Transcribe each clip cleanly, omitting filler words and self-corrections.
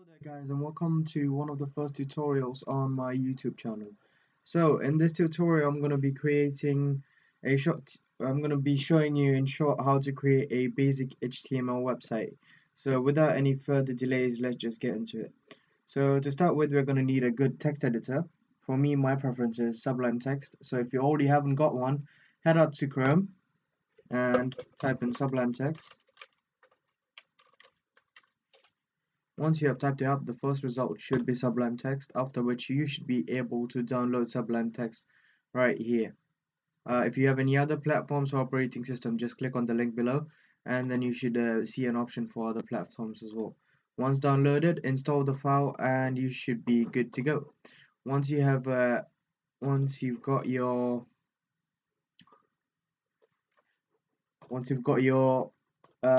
there guys, and welcome to one of the first tutorials on my YouTube channel. So in this tutorial I'm going to be creating a short I'm going to be showing you in short how to create a basic HTML website. So without any further delays, let's just get into it. So to start with, we're going to need a good text editor. For me, my preference is Sublime Text. So if you already haven't got one, head out to Chrome and type in Sublime Text. Once you have typed it up, the first result should be Sublime Text, after which you should be able to download Sublime Text right here. If you have any other platforms or operating system, just click on the link below and then you should see an option for other platforms as well. Once downloaded, install the file and you should be good to go. Once you have once you've got your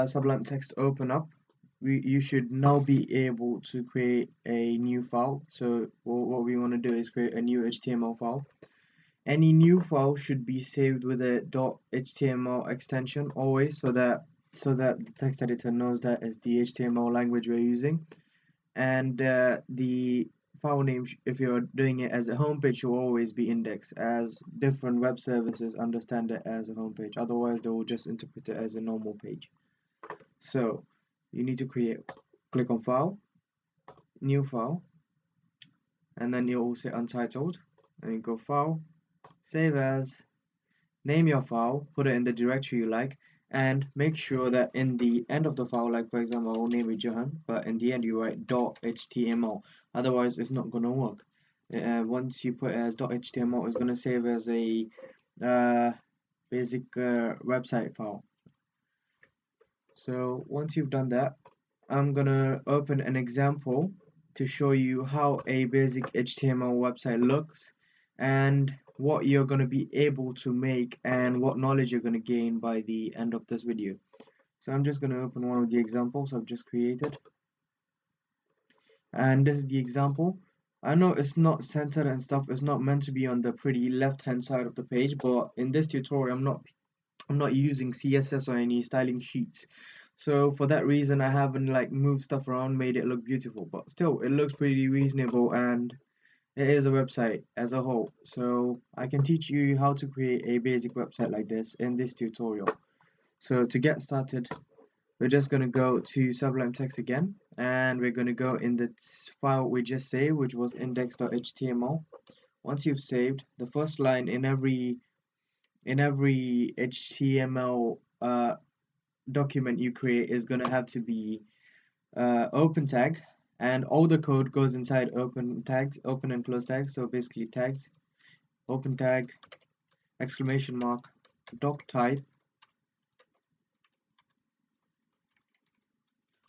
Sublime Text open up, you should now be able to create a new file. So what we want to do is create a new HTML file. Any new file should be saved with a .html extension always, so that the text editor knows that is the HTML language we're using. And the file name, if you're doing it as a home page, will always be indexed, as different web services understand it as a home page. Otherwise they will just interpret it as a normal page. So you need to click on file, new file, and then you'll say untitled, and you go file, save as, name your file, put it in the directory you like, and make sure that in the end of the file, like for example, I'll name it Johan, but in the end you write .html, otherwise it's not gonna work. Once you put it as .html, it's gonna save as a basic website file. So once you've done that, I'm gonna open an example to show you how a basic HTML website looks and what you're gonna be able to make and what knowledge you're gonna gain by the end of this video. So I'm just gonna open one of the examples I've just created, and this is the example. I know it's not centered and stuff, it's not meant to be on the pretty left hand side of the page, but in this tutorial I'm not using CSS or any styling sheets. So for that reason, I haven't like moved stuff around, made it look beautiful, but still it looks pretty reasonable and it is a website as a whole. So I can teach you how to create a basic website like this in this tutorial. So to get started, we're just going to go to Sublime Text again, and we're going to go in the file we just saved, which was index.html. Once you've saved, the first line in every HTML document you create is going to have to be open tag, and all the code goes inside open tags, open and close tags. So basically tags, open tag, exclamation mark, doc type,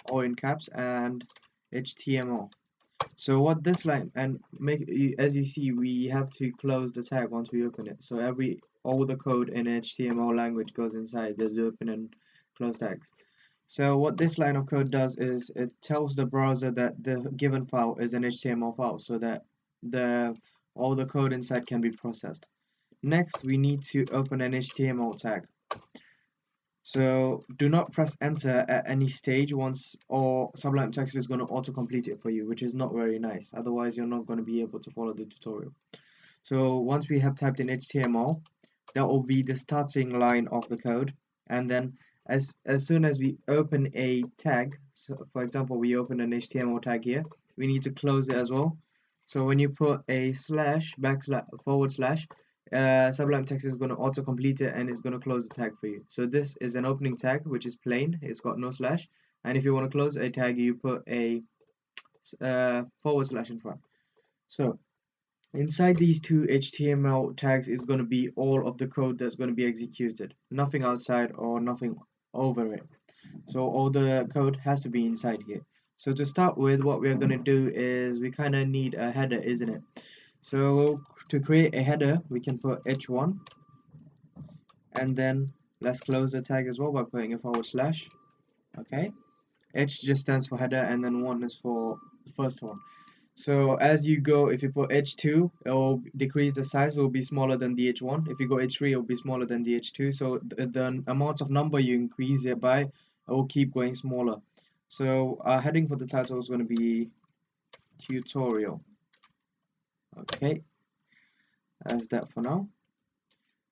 all in caps, and HTML. So what this line, and as you see, we have to close the tag once we open it. So all the code in HTML language goes inside this open and close tags. So what this line of code does is it tells the browser that the given file is an HTML file, so that all the code inside can be processed. Next, we need to open an HTML tag. So do not press enter at any stage once, or Sublime Text is going to auto-complete it for you, which is not very nice. Otherwise, you're not going to be able to follow the tutorial. So once we have typed in HTML, that will be the starting line of the code, and then as soon as we open a tag, so for example we open an HTML tag here, we need to close it as well. So when you put a slash forward slash, Sublime Text is going to auto complete it and it's going to close the tag for you. So this is an opening tag which is plain, it's got no slash, and if you want to close a tag you put a forward slash in front. So inside these two HTML tags is going to be all of the code that's going to be executed, nothing outside or nothing over it. So all the code has to be inside here. So to start with, what we're going to do is we kind of need a header, isn't it? So to create a header, we can put h1, and then let's close the tag as well by putting a forward slash. Okay, h just stands for header, and then 1 is for the first one. So as you go, if you put h2, it will decrease the size, it will be smaller than the h1. If you go h3, it will be smaller than the h2. So the amount of number you increase it by, it will keep going smaller. So our heading for the title is going to be tutorial. Okay, that's that for now.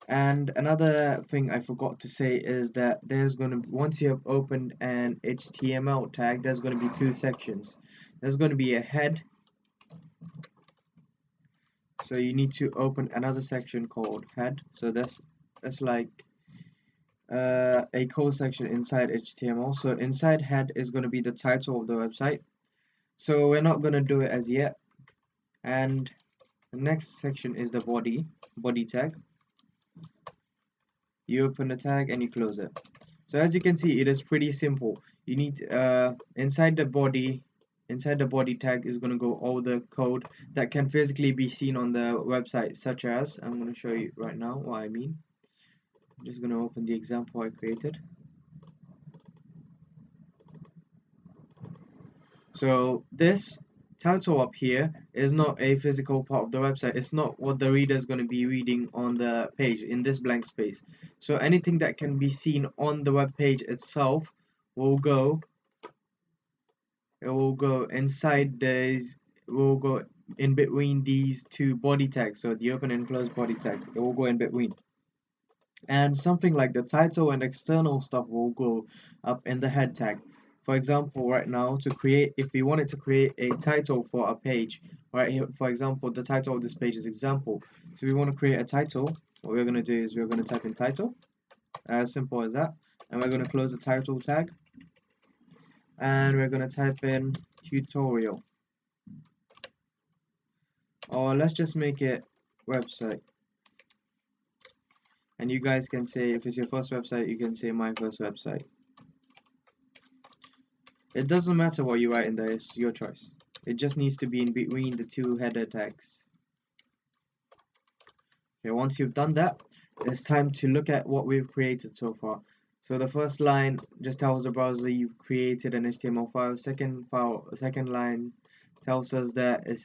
And another thing I forgot to say is that there's going to, once you have opened an HTML tag, there's going to be two sections. There's going to be a head, so you need to open another section called head. So that's like a code section inside HTML. So inside head is going to be the title of the website. So we're not going to do it as yet. And the next section is the body tag. You open the tag and you close it. So as you can see, it is pretty simple. You need inside the body tag is going to go all the code that can physically be seen on the website, such as, I'm going to show you right now what I mean. I'm just going to open the example I created. So this title up here is not a physical part of the website. It's not what the reader is going to be reading on the page in this blank space. So anything that can be seen on the web page itself will go inside these, will go in between these two body tags. So the open and close body tags, it will go in between. And something like the title and external stuff will go up in the head tag. For example, right now, to create, if we wanted to create a title for a page, right here, for example, the title of this page is example. So we want to create a title. What we're going to do is we're going to type in title, as simple as that, and we're going to close the title tag, and we're going to type in tutorial, or let's just make it website. And you guys can say, if it's your first website, you can say my first website. It doesn't matter what you write in there, it's your choice. It just needs to be in between the two header tags. Okay, once you've done that, it's time to look at what we've created so far. So the first line just tells the browser you've created an HTML file. Second line tells us that it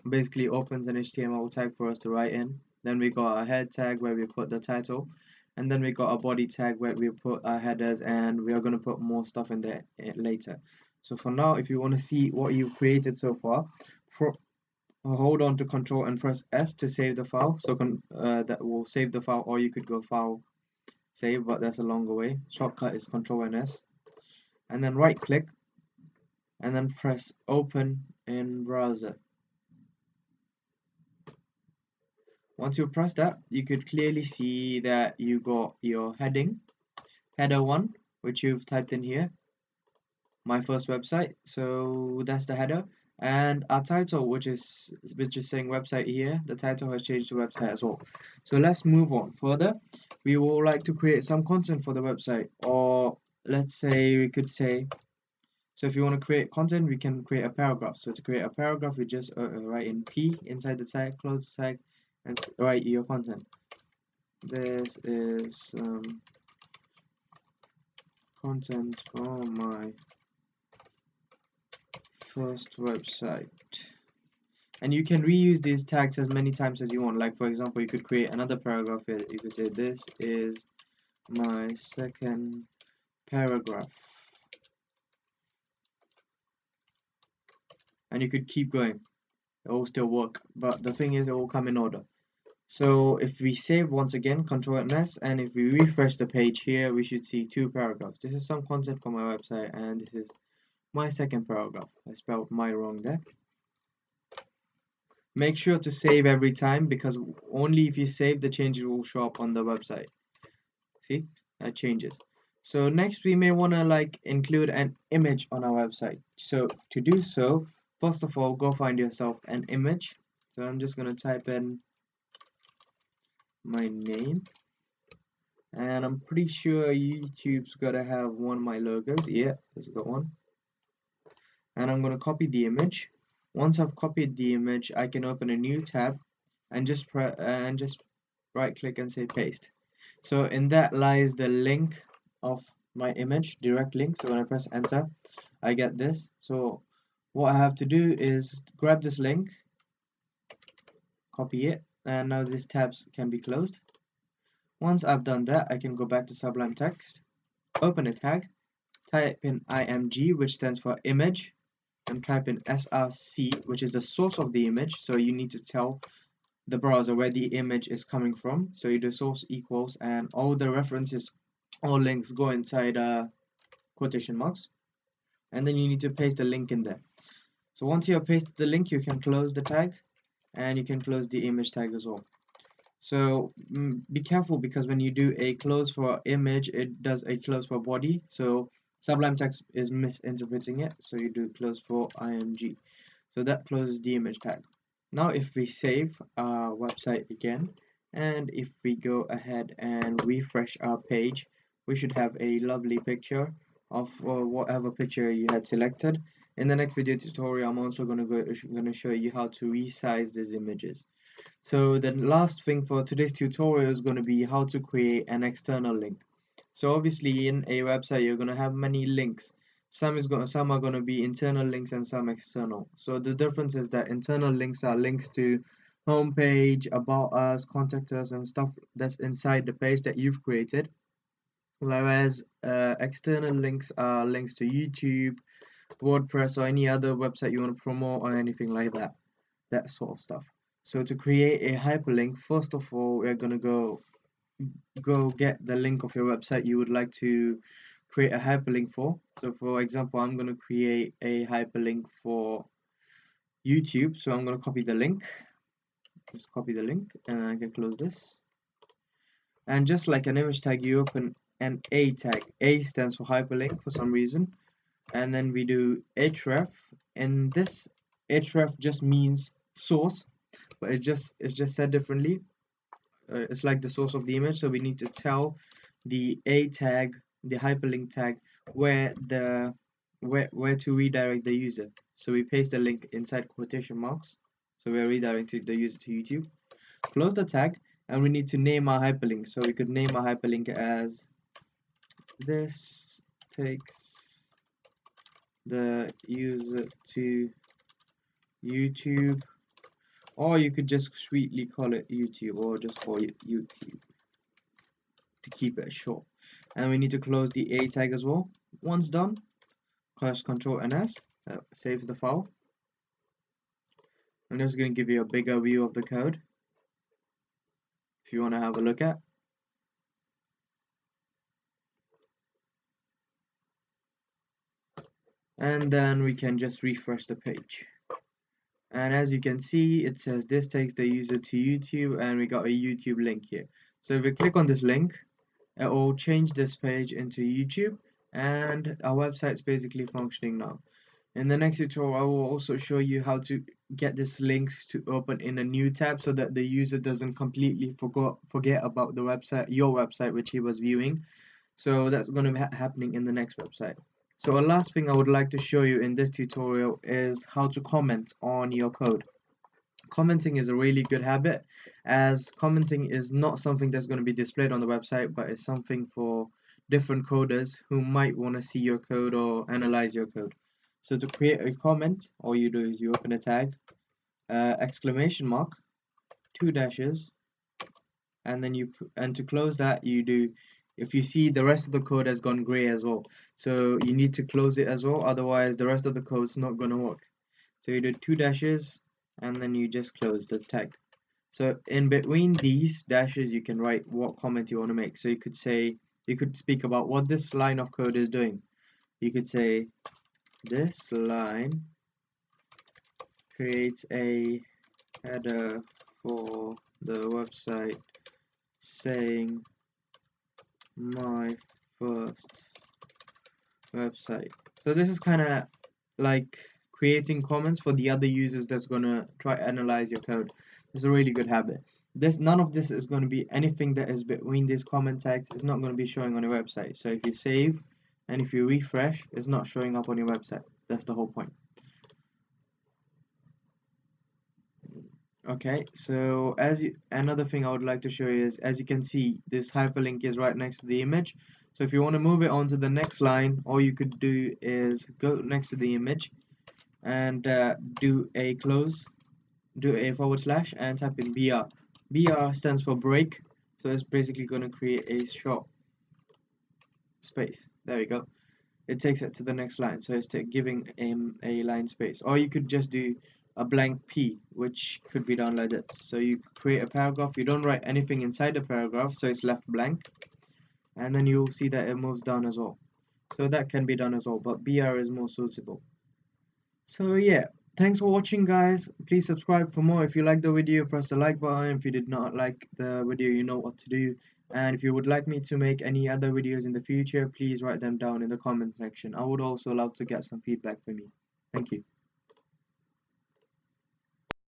basically opens an HTML tag for us to write in. Then we got a head tag where we put the title, and then we got a body tag where we put our headers, and we are going to put more stuff in there later. So for now, if you want to see what you've created so far, hold on to Control and press S to save the file. So that will save the file, or you could go File, Save, but that's a longer way. Shortcut is Control and S, and then right click, and then press Open in Browser. Once you press that, you could clearly see that you got your header 1, which you've typed in here, my first website. So that's the header, and our title, which is saying website here, the title has changed to website as well. So let's move on further. We would like to create some content for the website, or let's say we could say, so if you want to create content, we can create a paragraph. So to create a paragraph, we just write in P inside the tag, close the tag, and write your content. This is content for my first website. And you can reuse these tags as many times as you want. Like for example, you could create another paragraph here. You could say this is my second paragraph, and you could keep going. It will still work, but the thing is, it will come in order. So if we save once again, Control and S, and if we refresh the page here, we should see two paragraphs. This is some content for my website, and this is my second paragraph. I spelled my wrong there. Make sure to save every time, because only if you save, the changes will show up on the website. See, that changes. So next, we may want to like include an image on our website. So to do so, first of all, go find yourself an image. So I'm just going to type in my name, and I'm pretty sure YouTube's gotta have one of my logos. Yeah, it's got one. And I'm gonna copy the image. Once I've copied the image, I can open a new tab and just right click and say paste. So in that lies the link of my image, direct link. So when I press enter, I get this. So what I have to do is grab this link, copy it, and now these tabs can be closed. Once I've done that, I can go back to Sublime Text, open a tag, type in img, which stands for image, and type in src, which is the source of the image. So you need to tell the browser where the image is coming from. So you do source equals, and all the references, all links go inside quotation marks, and then you need to paste the link in there. So once you have pasted the link, you can close the tag, and you can close the image tag as well. So be careful, because when you do a close for image, it does a close for body. So Sublime Text is misinterpreting it. So you do close for img. So that closes the image tag. Now if we save our website again, and if we go ahead and refresh our page, we should have a lovely picture of whatever picture you had selected. In the next video tutorial, I'm also going to show you how to resize these images. So the last thing for today's tutorial is going to be how to create an external link. So obviously in a website you're going to have many links. Some are going to be internal links and some external. So the difference is that internal links are links to homepage, about us, contact us, and stuff that's inside the page that you've created. Whereas external links are links to YouTube, WordPress, or any other website you want to promote, or anything like that. That sort of stuff. So to create a hyperlink, first of all, we're gonna go get the link of your website you would like to create a hyperlink for. So for example, I'm gonna create a hyperlink for YouTube. So I'm gonna copy the link. Just copy the link, and I can close this. And just like an image tag, you open an A tag. A stands for hyperlink for some reason. And then we do href, and this href just means source, but it's just said differently. It's like the source of the image, so we need to tell the A tag, the hyperlink tag, where to redirect the user. So we paste the link inside quotation marks, so we're redirecting the user to YouTube. Close the tag, and we need to name our hyperlink. So we could name our hyperlink as "this takes the user to YouTube," or you could just sweetly call it YouTube, or just call it YouTube to keep it short. And we need to close the A tag as well. Once done, press Ctrl and S, saves the file. I'm just going to give you a bigger view of the code if you want to have a look at. And then we can just refresh the page. And as you can see, it says this takes the user to YouTube, and we got a YouTube link here. So if we click on this link, it will change this page into YouTube, and our website's basically functioning now. In the next tutorial, I will also show you how to get this link to open in a new tab, so that the user doesn't completely forget about the website, your website, which he was viewing. So that's going to be happening in the next website. So a last thing I would like to show you in this tutorial is how to comment on your code. Commenting is a really good habit, as commenting is not something that's going to be displayed on the website, but it's something for different coders who might want to see your code or analyze your code. So to create a comment, all you do is you open a tag, exclamation mark, 2 dashes, and then to close that, you do, if you see, the rest of the code has gone gray as well, so you need to close it as well, otherwise the rest of the code is not going to work. So you do 2 dashes, and then you just close the tag. So in between these dashes, you can write what comment you want to make. So you could speak about what this line of code is doing. You could say, this line creates a header for the website saying my first website. So this is kind of like creating comments for the other users that's gonna try to analyze your code. It's a really good habit. None of this is going to be anything that is between these comment tags. It's not going to be showing on your website. So if you save and if you refresh, it's not showing up on your website. That's the whole point. Okay, so another thing I would like to show you is, as you can see, this hyperlink is right next to the image. So if you want to move it on to the next line, all you could do is go next to the image and do a / and type in BR. BR stands for break, so it's basically going to create a short space. There we go. it takes it to the next line. So it's giving him a line space. Or you could just do a blank P, which could be done like this. So you create a paragraph, you don't write anything inside the paragraph, so it's left blank, and then you'll see that it moves down as well. So that can be done as well, but BR is more suitable. So yeah, thanks for watching, guys. Please subscribe for more. If you like the video, press the like button. If you did not like the video, you know what to do. And if you would like me to make any other videos in the future, please write them down in the comment section. I would also love to get some feedback from you. Thank you.